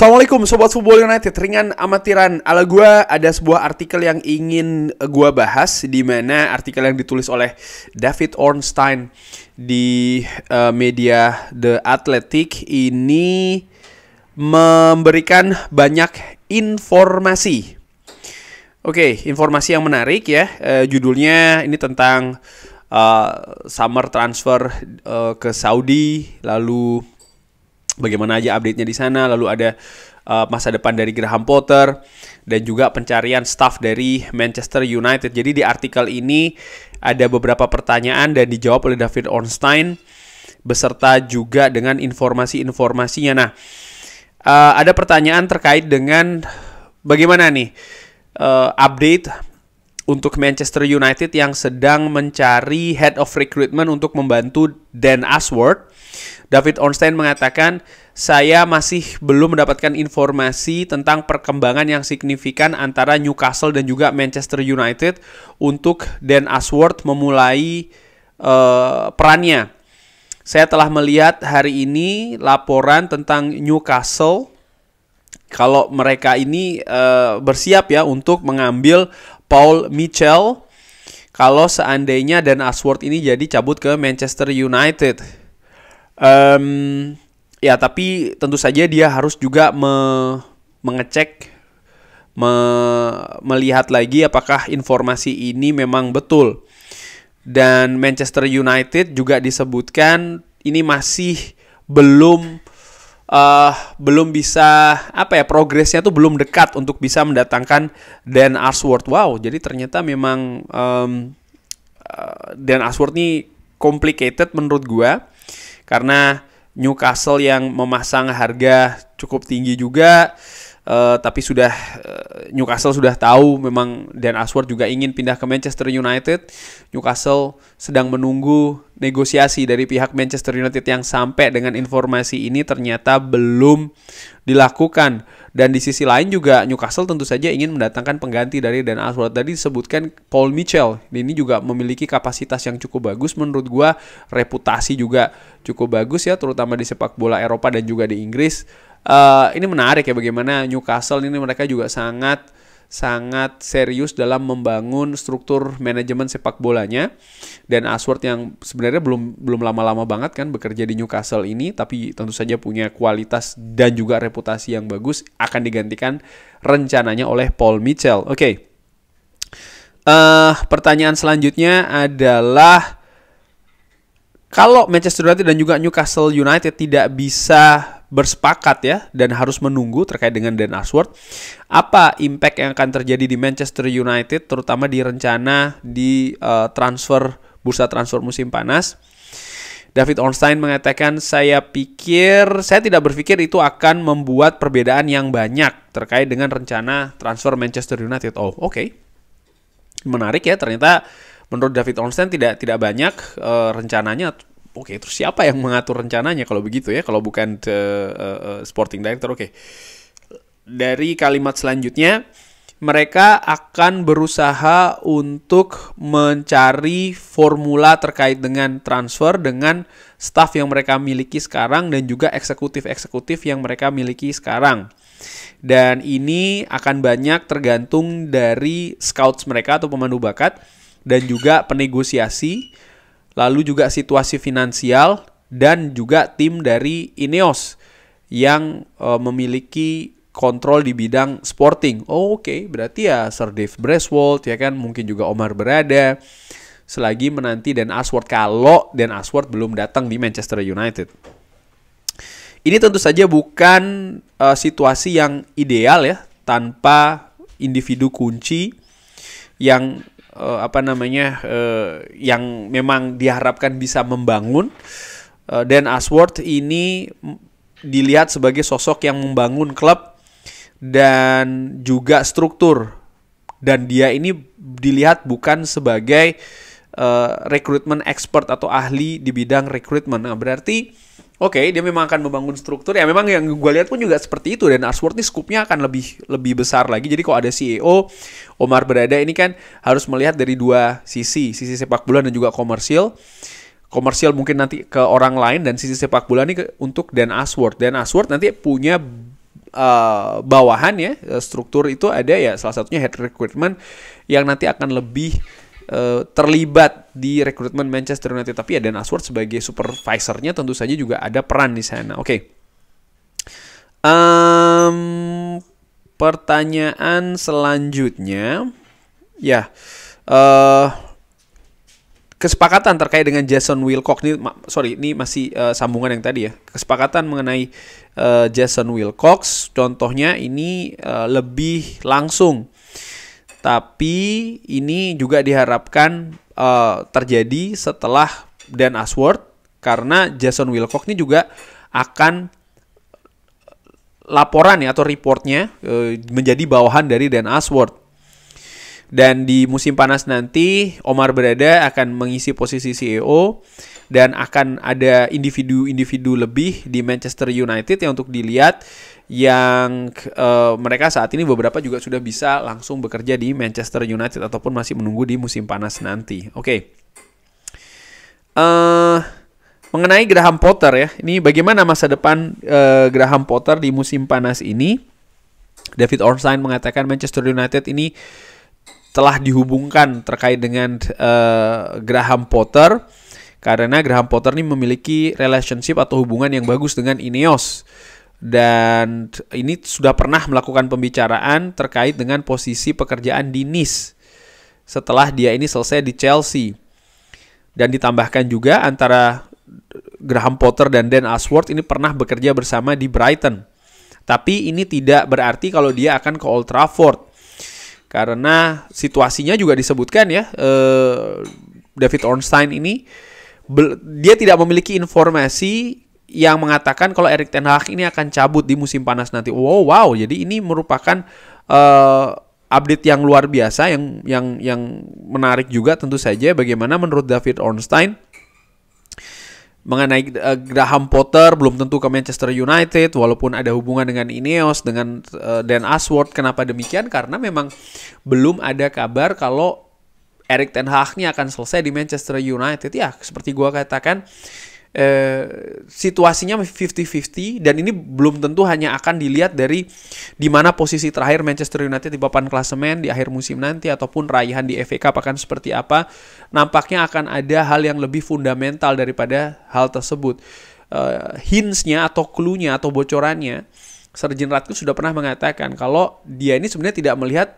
Assalamualaikum Sobat Football United, ringan amatiran ala gua. Ada sebuah artikel yang ingin gua bahas, di mana artikel yang ditulis oleh David Ornstein di media The Athletic ini memberikan banyak informasi. Oke, informasi yang menarik ya. Judulnya ini tentang summer transfer ke Saudi, lalu bagaimana aja update-nya di sana, lalu ada masa depan dari Graham Potter dan juga pencarian staff dari Manchester United. Jadi di artikel ini ada beberapa pertanyaan dan dijawab oleh David Ornstein beserta juga dengan informasi-informasinya. Nah, ada pertanyaan terkait dengan bagaimana nih update untuk Manchester United yang sedang mencari head of recruitment untuk membantu Dan Ashworth. David Ornstein mengatakan, saya masih belum mendapatkan informasi tentang perkembangan yang signifikan antara Newcastle dan juga Manchester United untuk Dan Ashworth memulai perannya. Saya telah melihat hari ini laporan tentang Newcastle kalau mereka ini bersiap ya untuk mengambil Paul Mitchell kalau seandainya Dan Ashworth ini jadi cabut ke Manchester United. Ya, tapi tentu saja dia harus juga mengecek, melihat lagi apakah informasi ini memang betul. Dan Manchester United juga disebutkan ini masih belum bisa progresnya tuh belum dekat untuk bisa mendatangkan Dan Ashworth. Wow, jadi ternyata memang Dan Ashworth ini complicated menurut gua. Karena Newcastle yang memasang harga cukup tinggi juga, tapi Newcastle sudah tahu memang Dan Ashworth juga ingin pindah ke Manchester United. Newcastle sedang menunggu negosiasi dari pihak Manchester United yang sampai dengan informasi ini ternyata belum dilakukan. Dan di sisi lain juga Newcastle tentu saja ingin mendatangkan pengganti dari Dan Ashworth. Tadi disebutkan Paul Mitchell. Ini juga memiliki kapasitas yang cukup bagus menurut gua, reputasi juga cukup bagus ya, terutama di sepak bola Eropa dan juga di Inggris. Ini menarik ya bagaimana Newcastle ini mereka juga sangat serius dalam membangun struktur manajemen sepak bolanya. Dan Ashworth yang sebenarnya belum lama-lama banget kan bekerja di Newcastle ini, tapi tentu saja punya kualitas dan juga reputasi yang bagus, akan digantikan rencananya oleh Paul Mitchell. Oke. Pertanyaan selanjutnya adalah, kalau Manchester United dan juga Newcastle United tidak bisa bersepakat ya dan harus menunggu terkait dengan Dan Ashworth, apa impact yang akan terjadi di Manchester United terutama di rencana di bursa transfer musim panas? David Ornstein mengatakan, saya tidak berpikir itu akan membuat perbedaan yang banyak terkait dengan rencana transfer Manchester United. Oh, oke. Menarik ya, ternyata menurut David Ornstein tidak banyak rencananya. Oke, terus siapa yang mengatur rencananya kalau begitu ya? Kalau bukan sporting director, oke. Dari kalimat selanjutnya, mereka akan berusaha untuk mencari formula terkait dengan transfer dengan staff yang mereka miliki sekarang dan juga eksekutif yang mereka miliki sekarang. Dan ini akan banyak tergantung dari scouts mereka atau pemandu bakat dan juga penegosiasi, lalu juga situasi finansial dan juga tim dari Ineos yang memiliki kontrol di bidang sporting. Oke, berarti ya Sir Dave Braithwaite ya kan, mungkin juga Omar Berada, selagi menanti Dan Ashworth kalau Dan Ashworth belum datang di Manchester United. Ini tentu saja bukan situasi yang ideal ya, tanpa individu kunci yang yang memang diharapkan bisa membangun. Dan Ashworth ini dilihat sebagai sosok yang membangun klub dan juga struktur, dan dia ini dilihat bukan sebagai rekrutmen expert atau ahli di bidang rekrutmen. Nah, berarti dia memang akan membangun struktur. Ya memang yang gue lihat pun juga seperti itu. Dan Ashworth ini skupnya akan lebih besar lagi. Jadi kalau ada CEO Omar Berada ini kan harus melihat dari dua sisi sepak bola dan juga komersial. Komersial mungkin nanti ke orang lain, dan sisi sepak bola ini untuk Dan Ashworth. Dan Ashworth nanti punya bawahan ya, struktur itu ada ya, salah satunya head recruitment yang nanti akan lebih terlibat di rekrutmen Manchester United. Tapi ya Dan Ashworth sebagai supervisornya tentu saja juga ada peran di sana. Oke. Pertanyaan selanjutnya ya, kesepakatan terkait dengan Jason Wilcock ini masih sambungan yang tadi ya. Kesepakatan mengenai Jason Wilcock, contohnya ini lebih langsung. Tapi ini juga diharapkan terjadi setelah Dan Ashworth, karena Jason Wilcock ini juga akan laporan ya atau reportnya menjadi bawahan dari Dan Ashworth. Dan di musim panas nanti Omar Berada akan mengisi posisi CEO dan akan ada individu-individu lebih di Manchester United yang untuk dilihat, yang mereka saat ini beberapa juga sudah bisa langsung bekerja di Manchester United ataupun masih menunggu di musim panas nanti. Oke. Mengenai Graham Potter ya, ini bagaimana masa depan Graham Potter di musim panas ini? David Ornstein mengatakan Manchester United ini telah dihubungkan terkait dengan Graham Potter, karena Graham Potter ini memiliki relationship atau hubungan yang bagus dengan Ineos. Dan ini sudah pernah melakukan pembicaraan terkait dengan posisi pekerjaan di Nice setelah dia ini selesai di Chelsea. Dan ditambahkan juga antara Graham Potter dan Dan Ashworth ini pernah bekerja bersama di Brighton. Tapi ini tidak berarti kalau dia akan ke Old Trafford, karena situasinya juga disebutkan ya, David Ornstein ini dia tidak memiliki informasi yang mengatakan kalau Erik ten Hag ini akan cabut di musim panas nanti. Wow, jadi ini merupakan update yang luar biasa, yang menarik juga tentu saja. Bagaimana menurut David Ornstein mengenai Graham Potter belum tentu ke Manchester United, walaupun ada hubungan dengan Ineos, dengan Dan Ashworth. Kenapa demikian? Karena memang belum ada kabar kalau Erik ten Hag ini akan selesai di Manchester United. Ya, seperti gua katakan, situasinya 50-50, dan ini belum tentu hanya akan dilihat dari di mana posisi terakhir Manchester United di papan klasemen di akhir musim nanti, ataupun raihan di FA Cup akan seperti apa. Nampaknya akan ada hal yang lebih fundamental daripada hal tersebut. Hints-nya atau clue-nya atau bocorannya, Sir Jim Ratcliffe sudah pernah mengatakan kalau dia ini sebenarnya tidak melihat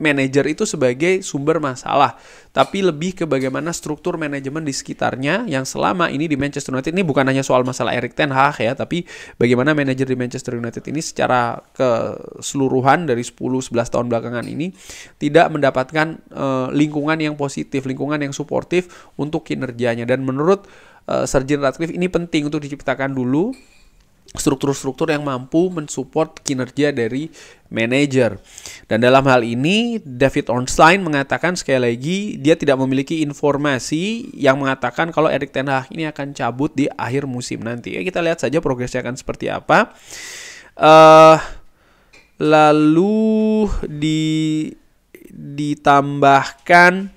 manajer itu sebagai sumber masalah, tapi lebih ke bagaimana struktur manajemen di sekitarnya yang selama ini di Manchester United. Ini bukan hanya soal masalah Erik ten Hag ya, tapi bagaimana manajer di Manchester United ini secara keseluruhan dari 10-11 tahun belakangan ini tidak mendapatkan lingkungan yang positif, lingkungan yang suportif untuk kinerjanya. Dan menurut Sir Jim Ratcliffe ini penting untuk diciptakan dulu struktur-struktur yang mampu mensupport kinerja dari manajer. Dan dalam hal ini David Ornstein mengatakan sekali lagi dia tidak memiliki informasi yang mengatakan kalau Erik ten Hag ini akan cabut di akhir musim nanti. Ya, kita lihat saja progresnya akan seperti apa. Lalu ditambahkan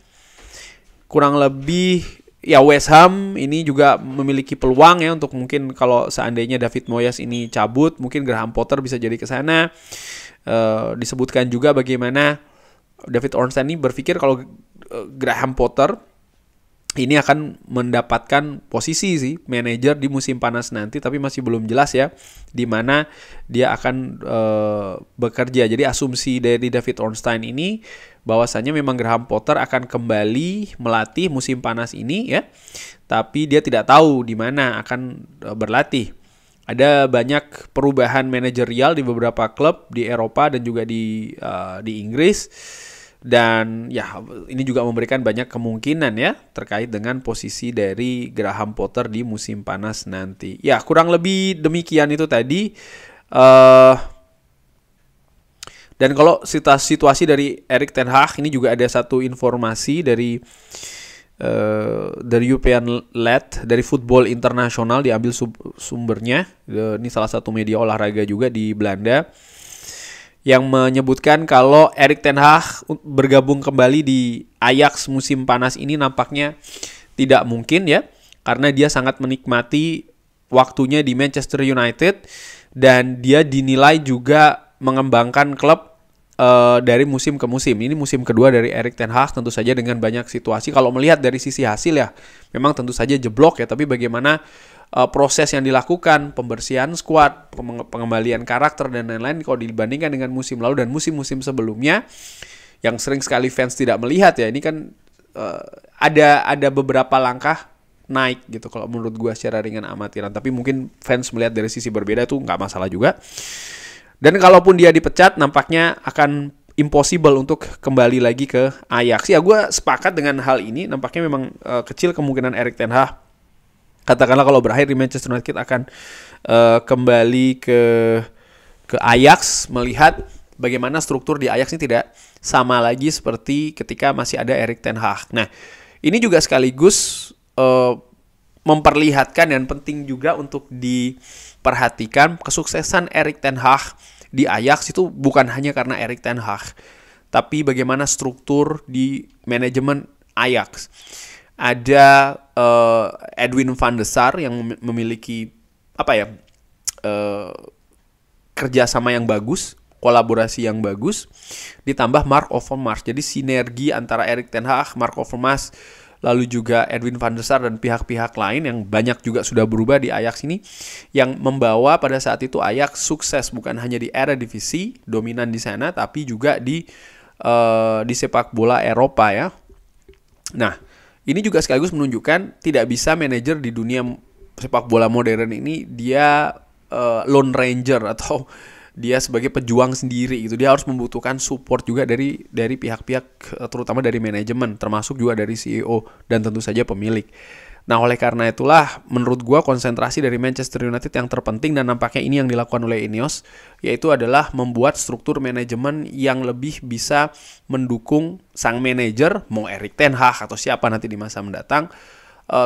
kurang lebih ya, West Ham ini juga memiliki peluang ya untuk mungkin kalau seandainya David Moyes ini cabut, mungkin Graham Potter bisa jadi ke sana. Disebutkan juga bagaimana David Ornstein ini berpikir kalau Graham Potter ini akan mendapatkan posisi sih manajer di musim panas nanti, tapi masih belum jelas ya di mana dia akan bekerja. Jadi asumsi dari David Ornstein ini bahwasanya memang Graham Potter akan kembali melatih musim panas ini ya, tapi dia tidak tahu di mana akan berlatih. Ada banyak perubahan manajerial di beberapa klub di Eropa dan juga di Inggris. Dan ya, ini juga memberikan banyak kemungkinan ya terkait dengan posisi dari Graham Potter di musim panas nanti. Ya, kurang lebih demikian itu tadi. Dan kalau situasi dari Erik ten Hag ini juga ada satu informasi dari European Led, dari Football International, diambil sumbernya. Ini salah satu media olahraga juga di Belanda, yang menyebutkan kalau Erik ten Hag bergabung kembali di Ajax musim panas ini nampaknya tidak mungkin ya, karena dia sangat menikmati waktunya di Manchester United dan dia dinilai juga mengembangkan klub dari musim ke musim. Ini musim kedua dari Erik ten Hag, tentu saja dengan banyak situasi. Kalau melihat dari sisi hasil ya, memang tentu saja jeblok ya. Tapi bagaimana proses yang dilakukan, pembersihan skuad, pengembalian karakter dan lain-lain, kalau dibandingkan dengan musim lalu dan musim-musim sebelumnya, yang sering sekali fans tidak melihat ya. Ini kan ada beberapa langkah naik gitu kalau menurut gue secara ringan amatiran. Tapi mungkin fans melihat dari sisi berbeda itu nggak masalah juga. Dan kalaupun dia dipecat, nampaknya akan impossible untuk kembali lagi ke Ajax. Ya, gue sepakat dengan hal ini. Nampaknya memang kecil kemungkinan Erik ten Hag, katakanlah kalau berakhir di Manchester United, akan kembali ke Ajax, melihat bagaimana struktur di Ajax ini tidak sama lagi seperti ketika masih ada Erik ten Hag. Nah, ini juga sekaligus memperlihatkan dan penting juga untuk diperhatikan kesuksesan Erik ten Hag di Ajax itu bukan hanya karena Erik ten Hag, tapi bagaimana struktur di manajemen Ajax. Ada Edwin van der Sar yang memiliki kerjasama yang bagus, kolaborasi yang bagus, ditambah Mark Overmars. Jadi sinergi antara Erik ten Hag, Mark Overmars, lalu juga Edwin van der Sar dan pihak-pihak lain yang banyak juga sudah berubah di Ajax ini, yang membawa pada saat itu Ajax sukses bukan hanya di Eredivisie, dominan di sana, tapi juga di sepak bola Eropa ya. Nah, ini juga sekaligus menunjukkan tidak bisa manajer di dunia sepak bola modern ini dia lone ranger atau dia sebagai pejuang sendiri gitu. Dia harus membutuhkan support juga dari pihak-pihak, terutama dari manajemen, termasuk juga dari CEO dan tentu saja pemilik. Nah, oleh karena itulah menurut gua konsentrasi dari Manchester United yang terpenting, dan nampaknya ini yang dilakukan oleh Ineos, yaitu adalah membuat struktur manajemen yang lebih bisa mendukung sang manajer, mau Erik ten Hag atau siapa nanti di masa mendatang,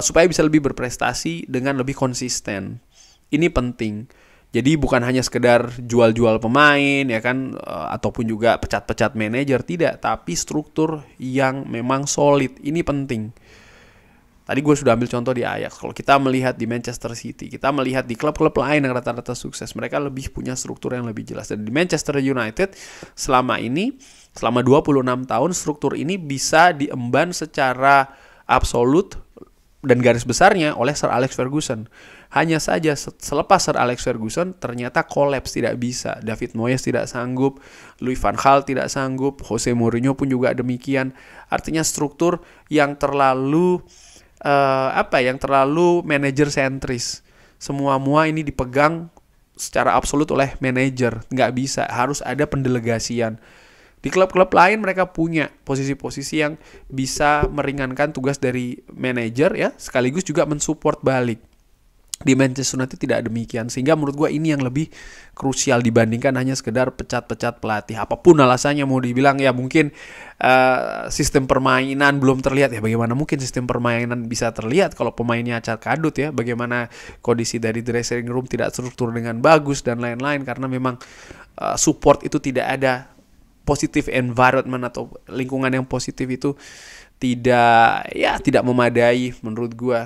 supaya bisa lebih berprestasi dengan lebih konsisten. Ini penting. Jadi bukan hanya sekedar jual-jual pemain ya kan, ataupun juga pecat-pecat manajer, tidak, tapi struktur yang memang solid. Ini penting. Tadi gue sudah ambil contoh di Ajax. Kalau kita melihat di Manchester City, kita melihat di klub-klub lain yang rata-rata sukses, mereka lebih punya struktur yang lebih jelas. Dan di Manchester United selama 26 tahun struktur ini bisa diemban secara absolut dan garis besarnya oleh Sir Alex Ferguson. Hanya saja selepas Sir Alex Ferguson ternyata kolaps, tidak bisa. David Moyes tidak sanggup, Louis van Gaal tidak sanggup, Jose Mourinho pun juga demikian. Artinya struktur yang terlalu manajer sentris. Semua ini dipegang secara absolut oleh manajer. Nggak bisa, harus ada pendelegasian. Di klub-klub lain mereka punya posisi-posisi yang bisa meringankan tugas dari manajer ya, sekaligus juga mensupport balik. Di Manchester United tidak demikian, sehingga menurut gue ini yang lebih krusial dibandingkan hanya sekedar pecat-pecat pelatih. Apapun alasannya, mau dibilang ya mungkin sistem permainan belum terlihat, ya bagaimana mungkin sistem permainan bisa terlihat kalau pemainnya acak kadut ya, bagaimana kondisi dari dressing room tidak struktur dengan bagus dan lain-lain, karena memang support itu tidak ada, positive environment atau lingkungan yang positif itu tidak memadai menurut gue.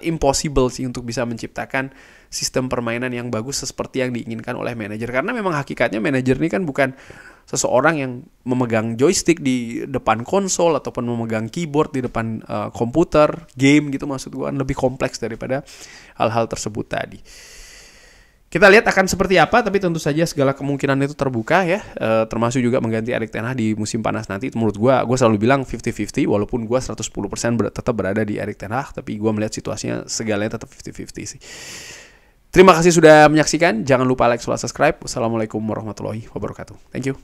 Impossible sih untuk bisa menciptakan sistem permainan yang bagus seperti yang diinginkan oleh manajer, karena memang hakikatnya manajer ini kan bukan seseorang yang memegang joystick di depan konsol ataupun memegang keyboard di depan komputer game gitu. Maksud gue lebih kompleks daripada hal-hal tersebut tadi. Kita lihat akan seperti apa, tapi tentu saja segala kemungkinan itu terbuka ya, termasuk juga mengganti Erik ten Hag di musim panas nanti. Menurut gue selalu bilang 50-50, walaupun gue 110% tetap berada di Erik ten Hag, tapi gue melihat situasinya segalanya tetap 50-50 sih. Terima kasih sudah menyaksikan, jangan lupa like, subscribe. Wassalamualaikum warahmatullahi wabarakatuh. Thank you.